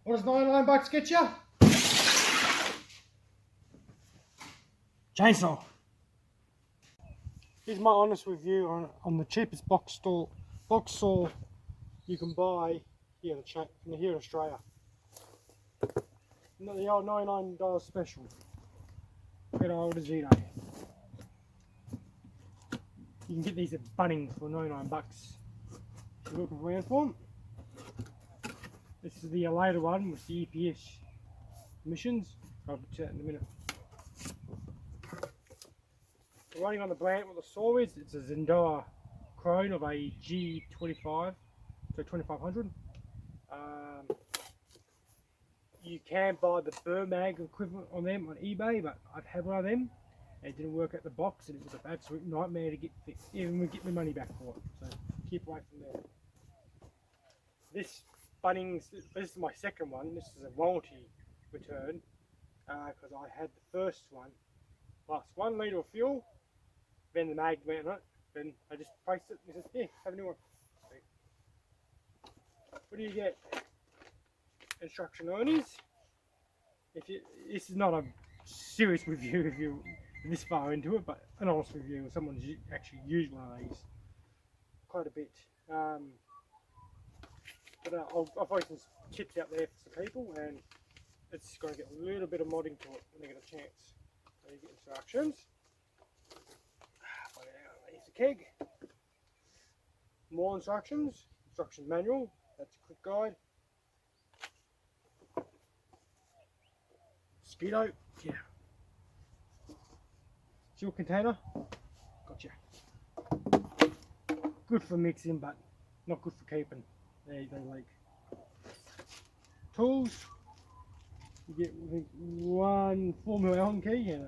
What does 99 bucks get you? Chainsaw. Here's my honest review on the cheapest box saw you can buy here in Australia. The old $99 special. Good old ozito. You can get these at Bunnings for 99 bucks. If you're looking around for them. This is the later one with the EPS emissions. I'll get to that in a minute. Running on the brand, what the saw is, it's a zenoah clone of a G25, so 2500. You can buy the Burmag equivalent on them on eBay, but I've had one of them and it didn't work at the box and it was an absolute nightmare to get fixed. Even get my money back for it, so keep away from there. This Bunnings, this is my second one. This is a warranty return because I had the first one, lost 1 litre of fuel, then the mag went on it, then I just placed it and said, here, have a new one. What do you get? Instruction only. This is not a serious review if you're this far into it, but an honest review of someone who's actually used one of these quite a bit. I'll post some tips out there for some people, and it's going to get a little bit of modding to it when they get a chance. So you get instructions. Here's the keg. More instructions. Instructions manual. That's a quick guide. Mosquito. Yeah. Seal container. Gotcha. Good for mixing, but not good for keeping. They leak. Tools. You get one 4mm Allen key and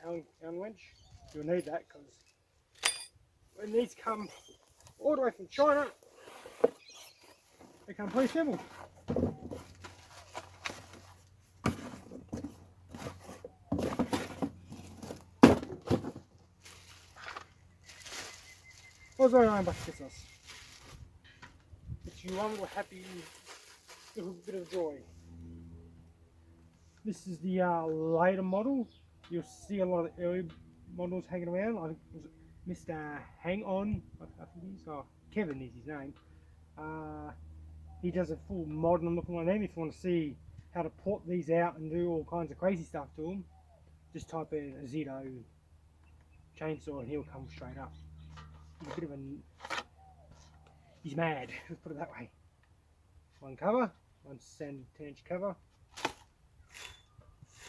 an Allen wrench. You'll need that because when these come all the way from China, they come pre-assembled. What's going on back to us? It's you one little happy little bit of joy. This is the later model. You'll see a lot of the early models hanging around. I think it was Mr. Hang On, I think he's, Kevin is his name. He does a full mod on looking like them. If you want to see how to port these out and do all kinds of crazy stuff to them, just type in ozito chainsaw and he'll come straight up. He's a bit of he's mad, let's put it that way. One cover, one standard 10-inch cover.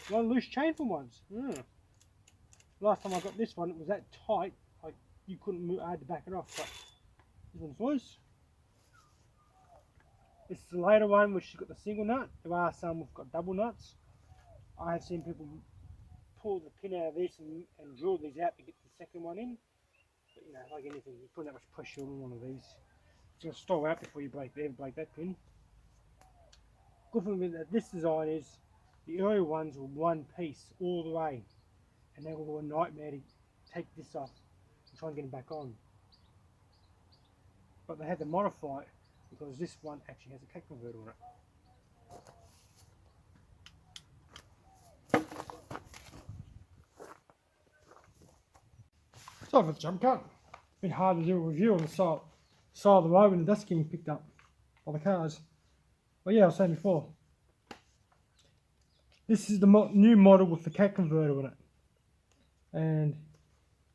One loose chain for once. Last time I got this one, it was that tight, like you couldn't move, I had to back it off, but this one's loose. This is the later one which has got the single nut. There are some which have got double nuts. I have seen people pull the pin out of this and drill these out to get the second one in. But you know, like anything, you put that much pressure on one of these. It's going to stall out before you break that pin. Good thing with this design is the early ones were one piece all the way, and they were a nightmare to take this off and try and get them back on. But they had to modify it because this one actually has a cake converter on it. Sorry for the jump cut. It's been hard to do a review on the side of the road when the dust getting picked up by the cars. But yeah, I was saying before, this is the new model with the cat converter in it, and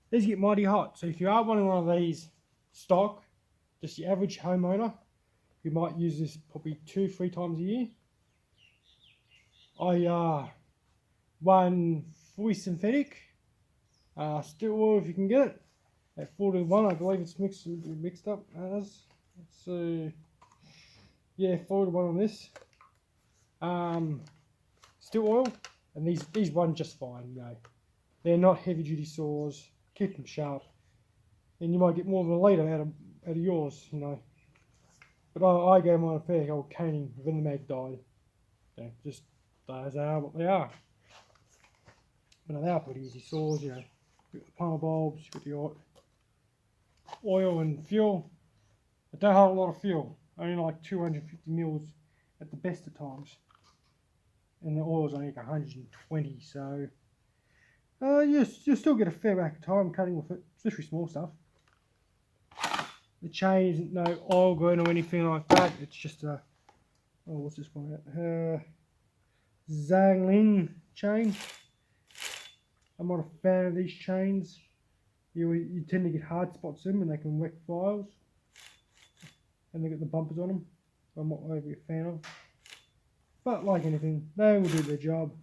these get mighty hot. So if you are wanting one of these stock, just your average homeowner, you might use this probably 2-3 times a year. I run fully synthetic, still oil if you can get it, at 4:1. I believe it's mixed up as. Let's see. Yeah, 4:1 on this. Still oil, and these run just fine. You know, they're not heavy duty saws. Keep them sharp, and you might get more than a litre out of yours. You know, but I gave mine a fair old caning when the mag died. Yeah, just those are what they are. But they are pretty easy saws. You know, you've got the panel bulbs, you've got the oil and fuel. They don't hold a lot of fuel. only like 250 mils at the best of times, and the oil's only like 120. So you still get a fair whack of time cutting with it, especially small stuff. The chain isn't no oil green or anything like that. It's just a what's this one? Zangling chain. I'm not a fan of these chains. You tend to get hard spots in them and they can wreck files. And they got the bumpers on them. So I'm not overly a fan of. But like anything, they will do their job.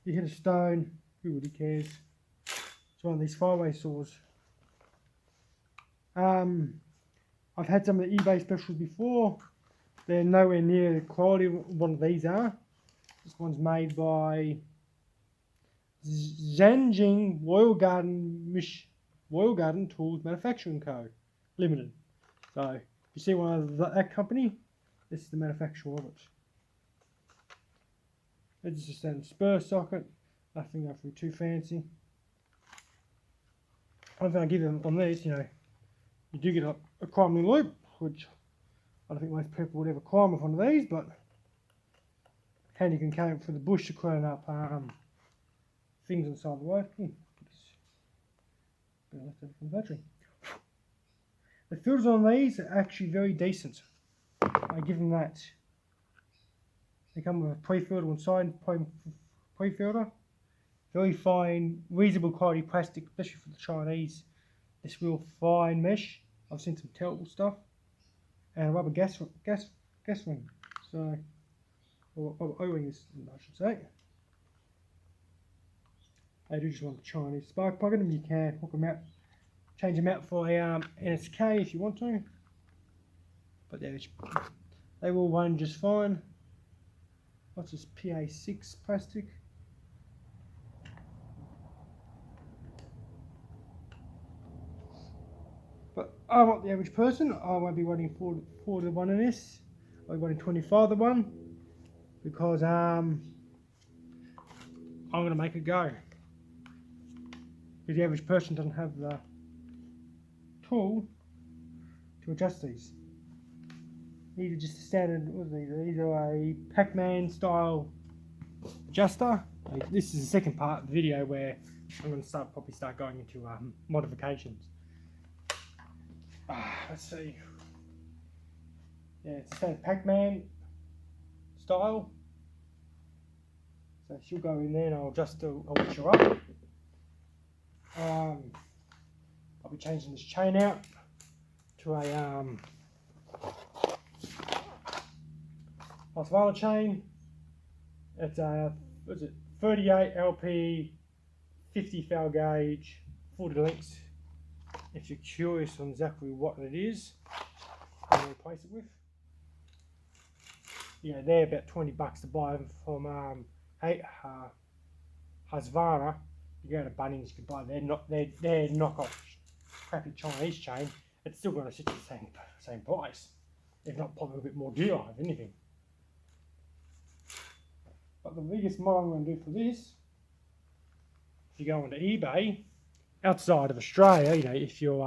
You hit a stone, who really cares? It's one of these 5-way saws. I've had some of the eBay specials before. They're nowhere near the quality one of these are. This one's made by Zhanjing Royal Garden Tools Manufacturing Co. Limited. So if you see one of that company, this is the manufacturer of it. It's just a spur socket, nothing actually too fancy. One thing I give them on these, you do get a climbing loop, which I don't think most people would ever climb with one of these, but handy can carry it through the bush to clean up things inside the road. Battery. The filters on these are actually very decent. I give them that. They come with a pre-filter inside, pre-filter. Very fine, reasonable quality plastic, especially for the Chinese. This real fine mesh. I've seen some terrible stuff. And a rubber gas ring. So, or O-ring, I should say. They do just want the Chinese spark plug in them. You can hook them out, change them out for a NSK if you want to. But they will run just fine. What's this PA6 plastic? But I'm not the average person. I won't be running 4 to 1 in this. I'll be running 25 to 1 because I'm going to make it go. Because the average person doesn't have the tool to adjust these. These are just a standard, what are these? These are a Pac-Man style adjuster. This is the second part of the video where I'm going to probably start going into modifications. Let's see. Yeah, it's a standard Pac-Man style. So she'll go in there and I'll adjust her, I'll wish her up. I'll be changing this chain out to a Osvaldo chain. It's a 38 LP 50 foul gauge 40 links. If you're curious on exactly what it is, I'm going to replace it with. Yeah, they're about $20 to buy them from Husqvarna. You go to Bunnings, you can buy their knockoff crappy Chinese chain. It's still going to sit the same price, if not probably a bit more dear, if anything. But the biggest mod I'm going to do for this, if you go onto eBay, outside of Australia, if you're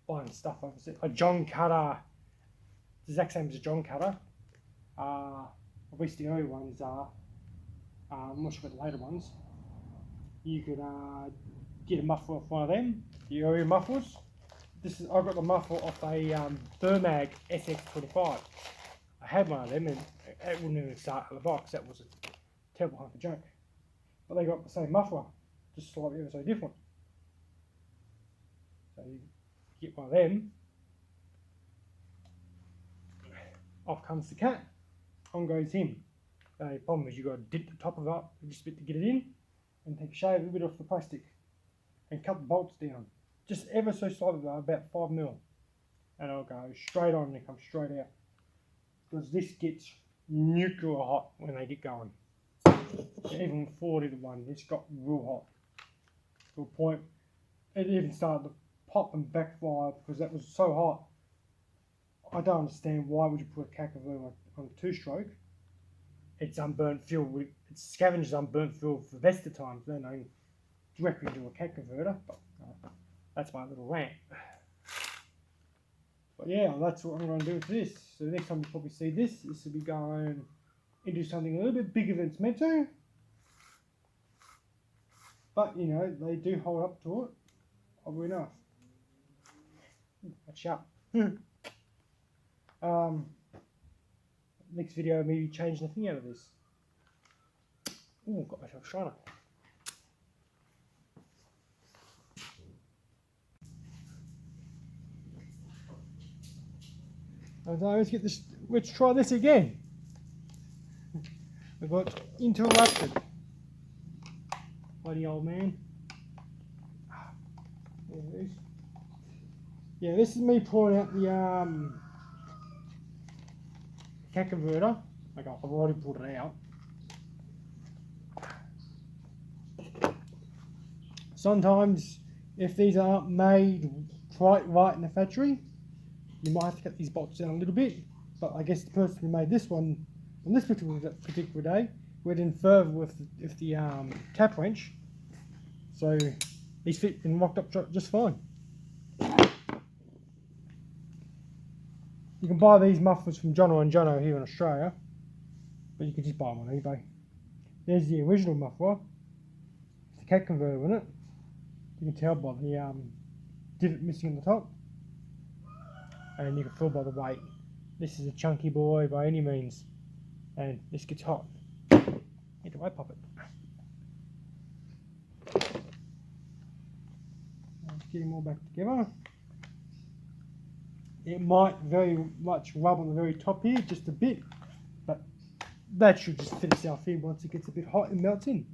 buying stuff, obviously, a joncutter, it's the exact same as a joncutter. At least the early ones are. I'm not sure about the later ones. You could get a muffler off one of them, the earlier mufflers. I got the muffler off a Thermag SX25. I had one of them and it wouldn't even start out of the box. That was a terrible hunk of junk. But they got the same muffler, just slightly ever so different. So you get one of them. Off comes the cat, on goes him. The problem is you've got to dip the top of it up just a bit to get it in, and take a shave a bit off the plastic, and cut the bolts down. Just ever so slightly, about 5 mil. And it'll go straight on and come straight out. Because this gets nuclear hot when they get going. Even 40 to 1, it's got real hot. To a point, it even started to pop and backfire because that was so hot. I don't understand why would you put a cat converter on a 2-stroke. It's unburnt fuel. It scavenges unburnt fuel for the best of times. They don't directly into a cat converter, but that's my little rant. But yeah, that's what I'm going to do with this. So the next time you probably see this will be going into something a little bit bigger than it's meant to. But you know, they do hold up to it, oddly enough. That's sharp. Next video, maybe change the thing out of this. Ooh, got myself shiner. Let's get this. Let's try this again. We got interrupted. Bloody old man. There it is. Yeah, this is me pulling out the cat converter. Okay, I've already pulled it out. Sometimes, if these aren't made quite right in the factory, you might have to cut these bolts down a little bit. But I guess the person who made this one on this particular day went in further with the tap wrench, so these fit and locked up just fine. You can buy these mufflers from Joncutter here in Australia, but you can just buy them on eBay. There's the original muffler, the cat converter in it. You can tell by the divot missing on the top, and you can feel by the weight. This is a chunky boy by any means, and this gets hot. Need to pop it. Let's get them all back together. It might very much rub on the very top here, just a bit, but that should just fit itself in once it gets a bit hot and melts in.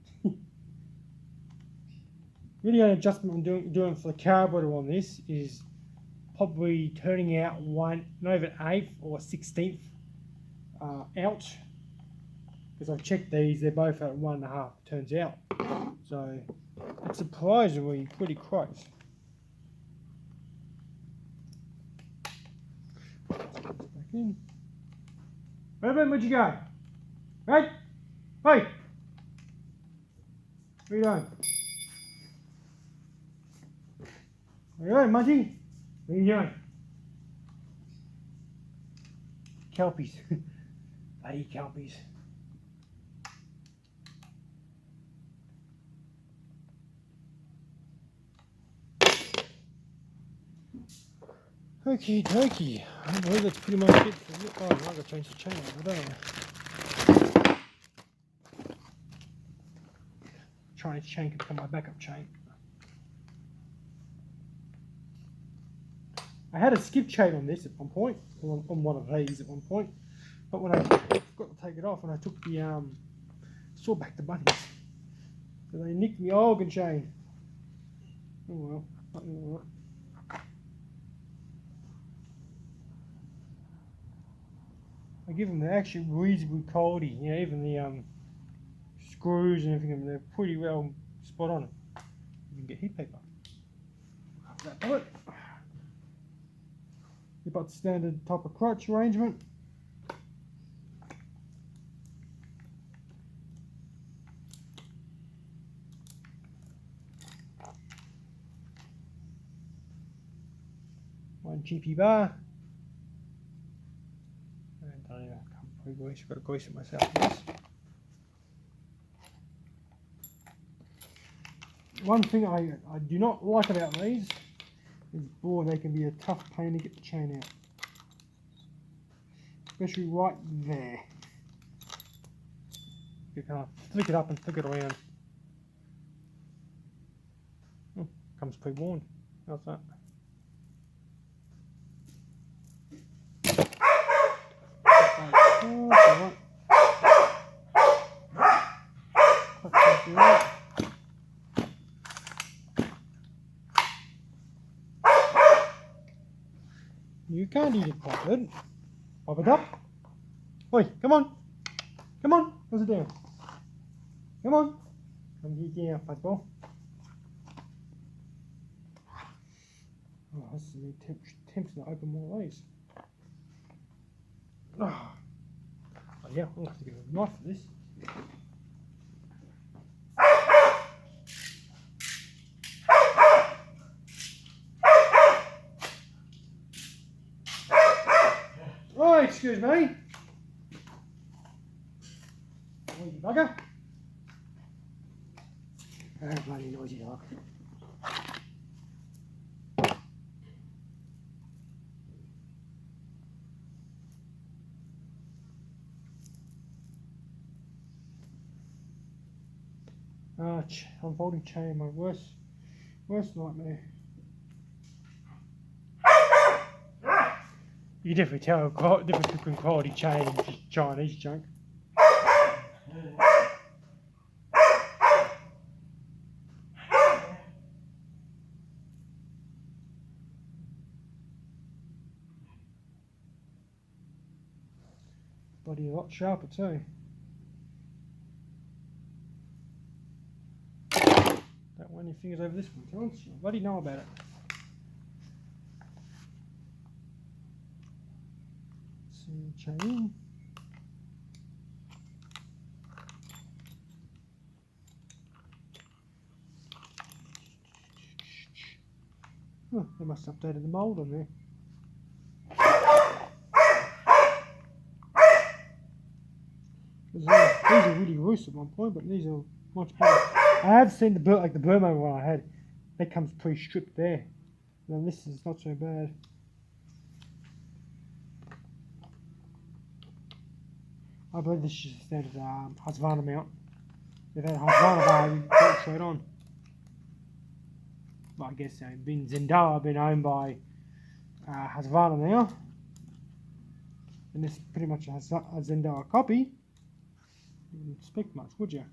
Really, an adjustment I'm doing for the carburetor on this is probably turning out not even 1/8 or 1/16 out, because I've checked these, they're both at 1.5 turns out, so it's surprisingly pretty close. Back in. Where'd you go? Right? Hey! What are you doing? What are you doing, Munty? What are you doing? Kelpies. Bloody kelpies. Okie dokie. I believe that's pretty much it for you. Oh, I've got to change the chain over, don't I? Chinese chain can become my backup chain. I had a skip chain on this at one point, on one of these at one point, but when I forgot to take it off and I took the saw back the buttons, so they nicked my organ chain. Oh well, nothing all right. I give them, they're actually reasonably quality, you know, even the screws and everything, they're pretty well spot on. You can get heat paper. That bullet. You've got standard top of crotch arrangement. One GP bar. And I don't know, I can't pre-grease, I've got to grease it myself for this. One thing I do not like about these is, boy, they can be a tough pain to get the chain out. Especially right there. You can't flick it up and flick it around. Oh, comes pre-worn. How's that? You can't eat it, pop it. Pop it up. Oi, come on. Come on. What's it doing? Come on. Come here, Fastball. Oh, this is me tempting to open more of these. Oh yeah, I'll have to get a knife for this. excuse me. Noisy bugger. Oh, bloody noisy dog. Unfolding chain, my worst nightmare. You can definitely tell the difference between quality chain and just Chinese junk. Bloody a lot sharper too. Don't run your fingers over this one, Terence. You bloody know about it. Chain. Oh, they must have updated the mould on there. These are really loose at one point, but these are much better. I have seen the Burma one I had. That comes pre-stripped there. Now this is not so bad. I believe this is just a standard Husqvarna mount. If they had a Husqvarna bar, you'd put it straight on. But I guess zenoah been owned by Husqvarna now. And this pretty much has a zenoah copy. You wouldn't expect much, would you?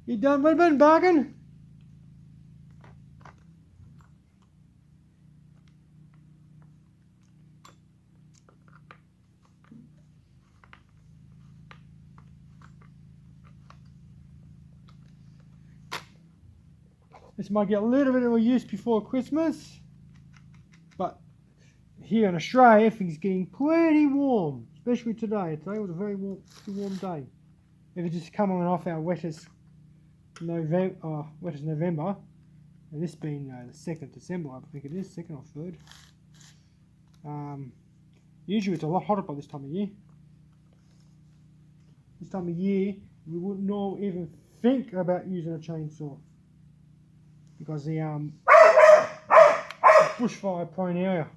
You done, Redmond? Bargain? This might get a little bit of a use before Christmas, but here in Australia, everything's getting pretty warm, especially today. Today was a very warm day. If it's just coming off our wettest November, and this being the 2nd of December, I think it is, 2nd or 3rd. Usually it's a lot hotter by this time of year. This time of year, we wouldn't even think about using a chainsaw, because the bushfire prone area,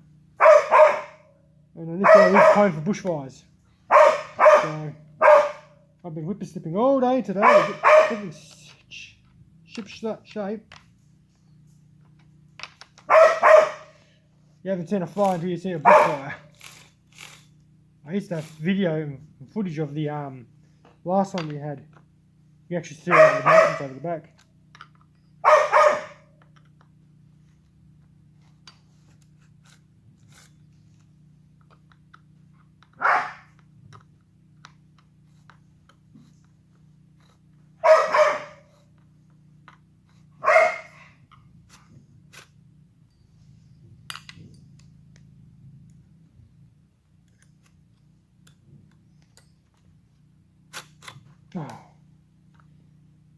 and this area is prone for bushfires. So I've been whippersnipping all day today to get everything ship shape. You haven't seen a fire until you see a bushfire. I used to have video and footage of the last one we had. You actually see it over the mountains over the back. Oh,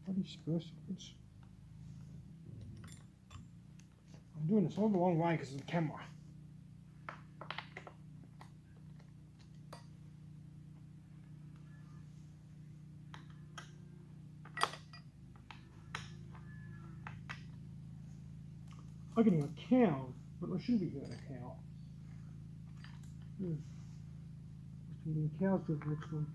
bloody spur sequence. I'm doing this all the wrong way because of the camera. I'm getting a cow, but I shouldn't be getting a cow. I'm getting cows for the next one.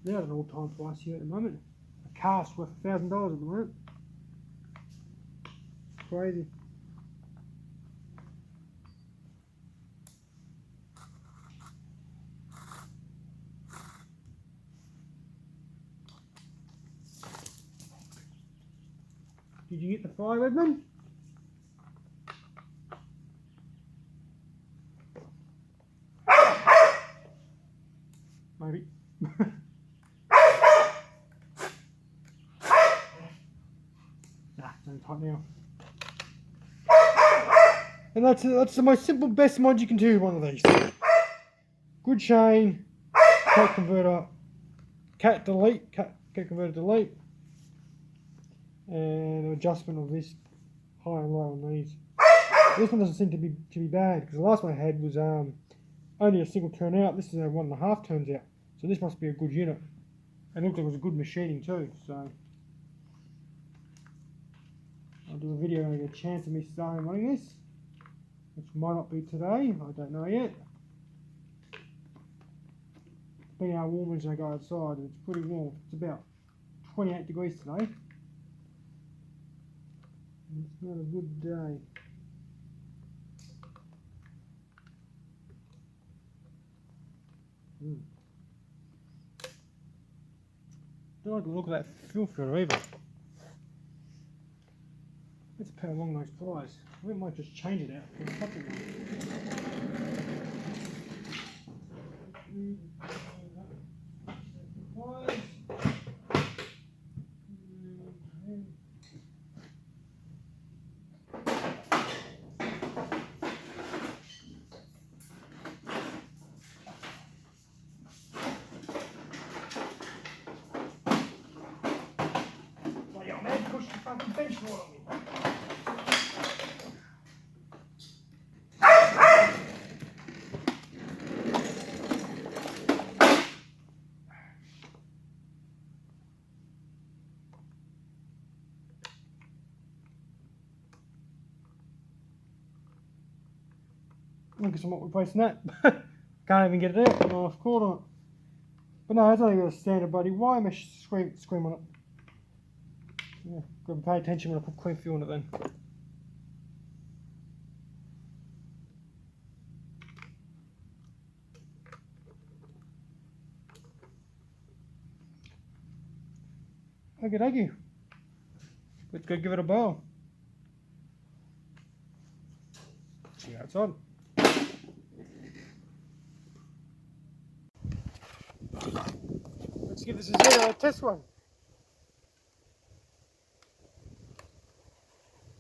They're at an all-time price here at the moment. A calf's worth $1,000 at the moment. Crazy. Did you get the fire, Edmund? Maybe. It's tight now. And that's the most simple, best mod you can do with one of these. Good chain, cat converter, cat delete, cat converter delete, and an adjustment of this high and low on these. This one doesn't seem to be bad, because the last one I had was only a single turn out. This is a 1.5 turns out, so this must be a good unit. And it looked like it was a good machining too. So I'll do a video when I get a chance of me starting running this, which might not be today. I don't know yet. Depending how warm it is when I go outside, it's pretty warm. It's about 28 degrees today. It's not a good day. Don't like the look of that fill filter either. Let's put along those pliers. We might just change it out. Push the fucking bench right on me. I guess I'm not replacing that. Can't even get it out. No, I've caught on it. But no, it's only got a standard bloody wire mesh scream on it. Yeah, got to pay attention when I put clean fuel in it then. Okay, thank you. Let's go give it a boil. See you outside. Let's give this a zenoah test run.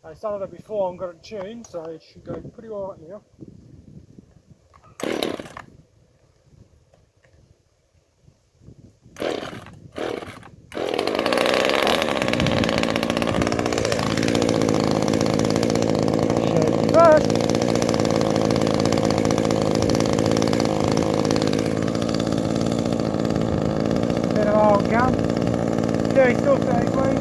I started it before and got it tuned, so it should go pretty well right now. Bit of old gun. Very still fairly clean.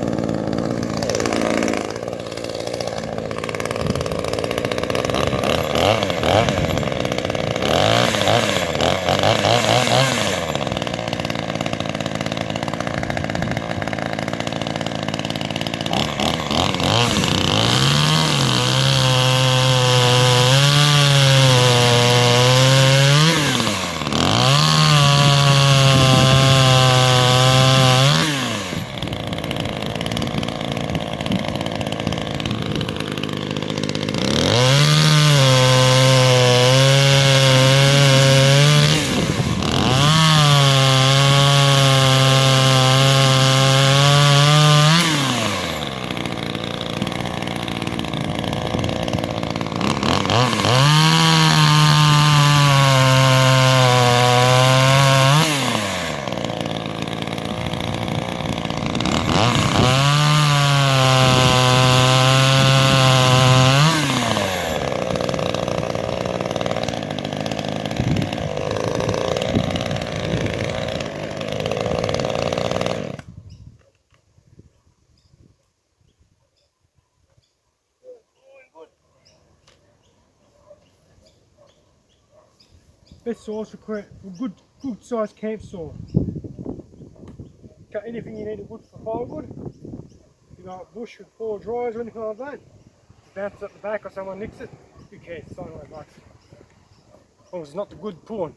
Best saws for good sized camp saw. Cut anything you need wood for firewood. You know, bush with 4 dries or anything like that. Bounce at the back or someone nicks it. Who cares? It's only $5. As long as it's not the good porn.